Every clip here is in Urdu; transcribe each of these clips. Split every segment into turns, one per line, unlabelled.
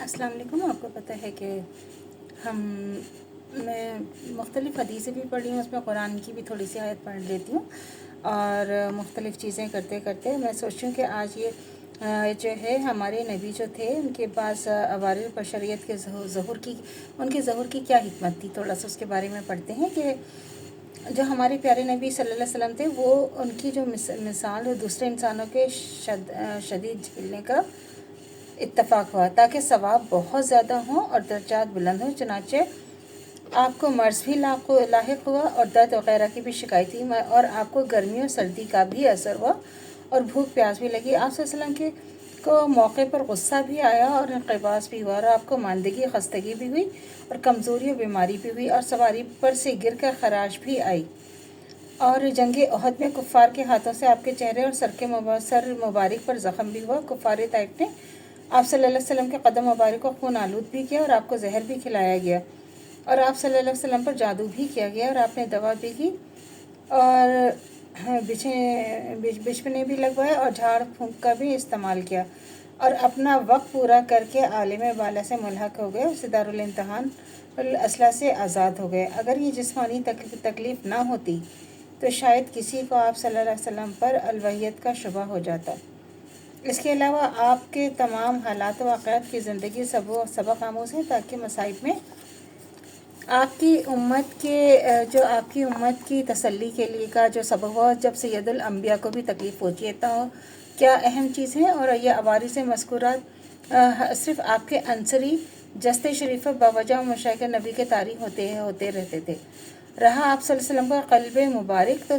السلام علیکم۔ آپ کو پتہ ہے کہ میں مختلف حدیثیں بھی پڑھ رہی ہوں، اس میں قرآن کی بھی تھوڑی سی آیت پڑھ لیتی ہوں، اور مختلف چیزیں کرتے کرتے میں سوچتی ہوں کہ آج یہ جو ہے ہمارے نبی جو تھے ان کے پاس عوارض بشریت کے ان کے ظہور کی کیا حکمت تھی، تھوڑا سا اس کے بارے میں پڑھتے ہیں کہ جو ہمارے پیارے نبی صلی اللہ علیہ وسلم تھے وہ ان کی جو مثال وہ دوسرے انسانوں کے شدید جھیلنے کا اتفاق ہوا تاکہ ثواب بہت زیادہ ہوں اور درجات بلند ہوں۔ چنانچہ آپ کو مرض بھی لاحق ہوا اور درد وغیرہ کی بھی شکایت تھی، اور آپ کو گرمی اور سردی کا بھی اثر ہوا اور بھوک پیاس بھی لگی۔ آپ صلی اللہ علیہ وسلم کو موقع پر غصہ بھی آیا اور انقباض بھی ہوا، اور آپ کو ماندگی خستگی بھی ہوئی اور کمزوری اور بیماری بھی ہوئی، اور سواری پر سے گر کر خراش بھی آئی، اور جنگ احد میں کفار کے ہاتھوں سے آپ کے چہرے اور سر مبارک پر زخم بھی ہوا۔ کفار طائف نے آپ صلی اللہ علیہ وسلم کے قدم مبارک کو خون آلود بھی کیا، اور آپ کو زہر بھی کھلایا گیا، اور آپ صلی اللہ علیہ وسلم پر جادو بھی کیا گیا، اور آپ نے دوا بھی کی اور بچھنے بھی لگوائے اور جھاڑ پھونک کا بھی استعمال کیا، اور اپنا وقت پورا کر کے عالم بالا سے ملحق ہو گئے، اس دارالامتحان الاسلحہ سے آزاد ہو گئے۔ اگر یہ جسمانی تکلیف نہ ہوتی تو شاید کسی کو آپ صلی اللہ علیہ وسلم پر الوحیت کا شبہ ہو جاتا۔ اس کے علاوہ آپ کے تمام حالات و واقعات کی زندگی سبق آموز ہے، تاکہ مصائب میں آپ کی امت کی تسلی کے لیے کا جو سبب ہو، جب سید الانبیاء کو بھی تکلیف ہوتی ہے تو کیا اہم چیز ہے۔ اور یہ عوارض مذکورات صرف آپ کے عنصری جست شریف باوجہ مشائق نبی کے طاری ہوتے رہتے تھے۔ رہا آپ صلی اللہ علیہ وسلم کا قلب مبارک تو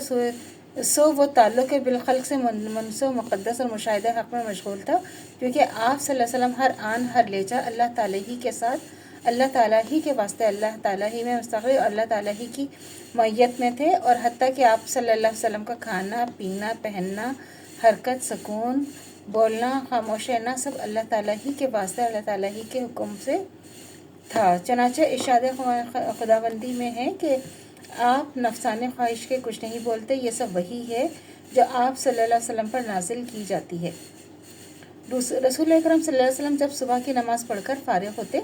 سو وہ تعلق بالخلق سے منسوب مقدس اور مشاہدہ حق میں مشغول تھا، کیونکہ آپ صلی اللہ علیہ وسلم ہر آن ہر لہجہ اللہ تعالیٰ ہی کے ساتھ، اللہ تعالیٰ ہی کے واسطے، اللہ تعالیٰ ہی میں مستقر اور اللہ تعالیٰ ہی کی معیت میں تھے، اور حتیٰ کہ آپ صلی اللہ علیہ وسلم کا کھانا پینا پہننا حرکت سکون بولنا خاموش رہنا سب اللہ تعالیٰ ہی کے واسطے اللہ تعالیٰ ہی کے حکم سے تھا۔ چنانچہ ارشاد خداوندی میں ہے کہ آپ نفسانی خواہش کے کچھ نہیں بولتے، یہ سب وحی ہے جو آپ صلی اللہ علیہ وسلم پر نازل کی جاتی ہے۔ رسول اکرم صلی اللہ علیہ وسلم جب صبح کی نماز پڑھ کر فارغ ہوتے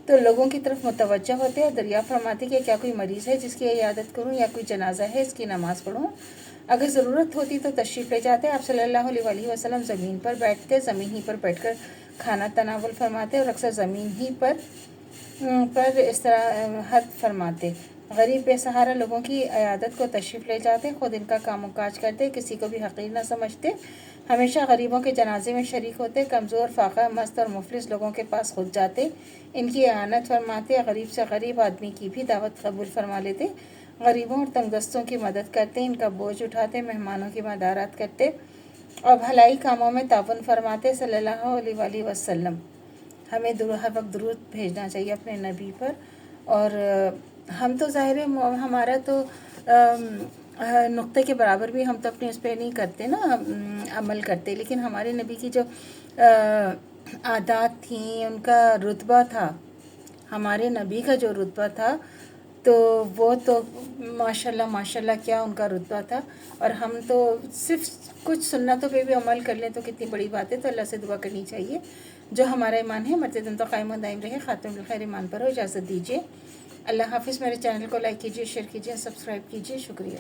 تو لوگوں کی طرف متوجہ ہوتے اور دریافت فرماتے کہ کیا کوئی مریض ہے جس کی عیادت کروں، یا کوئی جنازہ ہے اس کی نماز پڑھوں۔ اگر ضرورت ہوتی تو تشریف لے جاتے۔ آپ صلی اللہ علیہ وآلہ وسلم زمین پر بیٹھتے، زمین ہی پر بیٹھ کر کھانا تناول فرماتے، اور اکثر زمین ہی پر استراحت فرماتے۔ غریب بے سہارا لوگوں کی عیادت کو تشریف لے جاتے، خود ان کا کام و کاج کرتے، کسی کو بھی حقیر نہ سمجھتے، ہمیشہ غریبوں کے جنازے میں شریک ہوتے، کمزور فاقہ مست اور مفلس لوگوں کے پاس خود جاتے، ان کی اعانت فرماتے، غریب سے غریب آدمی کی بھی دعوت قبول فرما لیتے، غریبوں اور تنگ دستوں کی مدد کرتے، ان کا بوجھ اٹھاتے، مہمانوں کی مدارات کرتے اور بھلائی کاموں میں تعاون فرماتے صلی اللہ علیہ وآلہ وسلم۔ ہمیں ہر وقت درود بھیجنا چاہیے اپنے نبی پر، اور ہم تو ظاہر ہے ہمارا تو نقطے کے برابر بھی ہم تو اپنے اس پہ نہیں کرتے نا عمل کرتے، لیکن ہمارے نبی کی جو عادات تھیں، ان کا رتبہ تھا، ہمارے نبی کا جو رتبہ تھا تو وہ تو ماشاءاللہ کیا ان کا رتبہ تھا، اور ہم تو صرف کچھ سنتوں پہ بھی عمل کر لیں تو کتنی بڑی بات ہے۔ تو اللہ سے دعا کرنی چاہیے جو ہمارا ایمان ہے مرتے دن تو قائم و دائم رہے، خاتم بالخیر ایمان پر ہو۔ اجازت دیجیے، اللہ حافظ۔ میرے چینل کو لائک کیجیے، شیئر کیجیے، سبسکرائب کیجیے، شکریہ۔